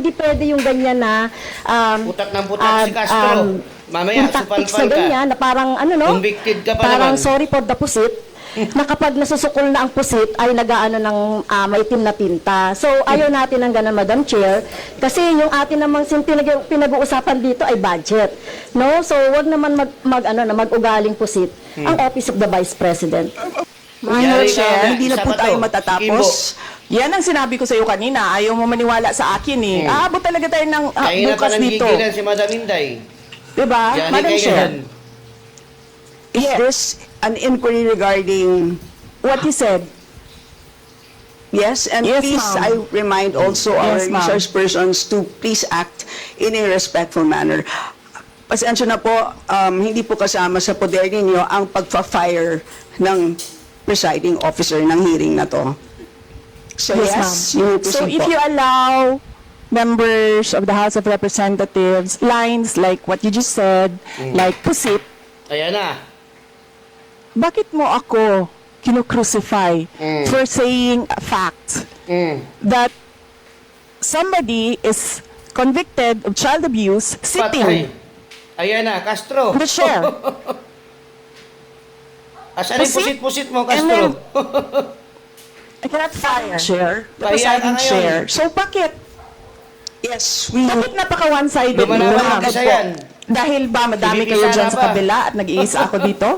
Hindi pwede yung ganyan na Putak ng putak si Castro. Mamaya, yung tactics na supalpal ka. ganyan na parang ano no? Convicted ka pa parang naman. sorry for the pusit. Na kapag nasusukol na ang pusit ay nagaano ng maitim na tinta. So ayaw natin ng ganun, Madam Chair, kasi yung atin namang pinag-uusapan dito ay budget. No? So wag naman mag-ugaling pusit ang Office of the Vice President. Minor Yari ka, Chair, hindi na isa po pa tayo to. matatapos. Yan ang sinabi ko sa iyo kanina. Ayaw mo maniwala sa akin eh. Aabot talaga tayo ng Kaya na pa bukas dito. nangigilan si Madam Inday. Diba, Yari Madam kayo Chair? yan. Is this an inquiry regarding What he said. yes, and Yes, please ma'am. I remind also our Yes, ma'am. resource persons to please act in a respectful manner. Pasensya na po, hindi po kasama sa poder ninyo ang pagpa-fire ng presiding officer ng hearing na to. So Yes, yes, you may So proceed if po. you allow members of the House of Representatives lines like what you just said, like pusit, Ayan na. bakit mo ako kinu-crucify for saying a fact that somebody is convicted of child abuse Patay. sitting Ayan na, Castro. in the chair? Asan yung Pusit? pusit-pusit mo, And Castro? I cannot fire chair, the Kaya ka presiding ngayon. chair. So bakit? Yes, we Bakit napaka one-sided Lumalaban ito, ang ma'am? isa yan. Dahil ba madami Ibibisa kayo dyan na sa ba? kabila at nag-iisa ako dito?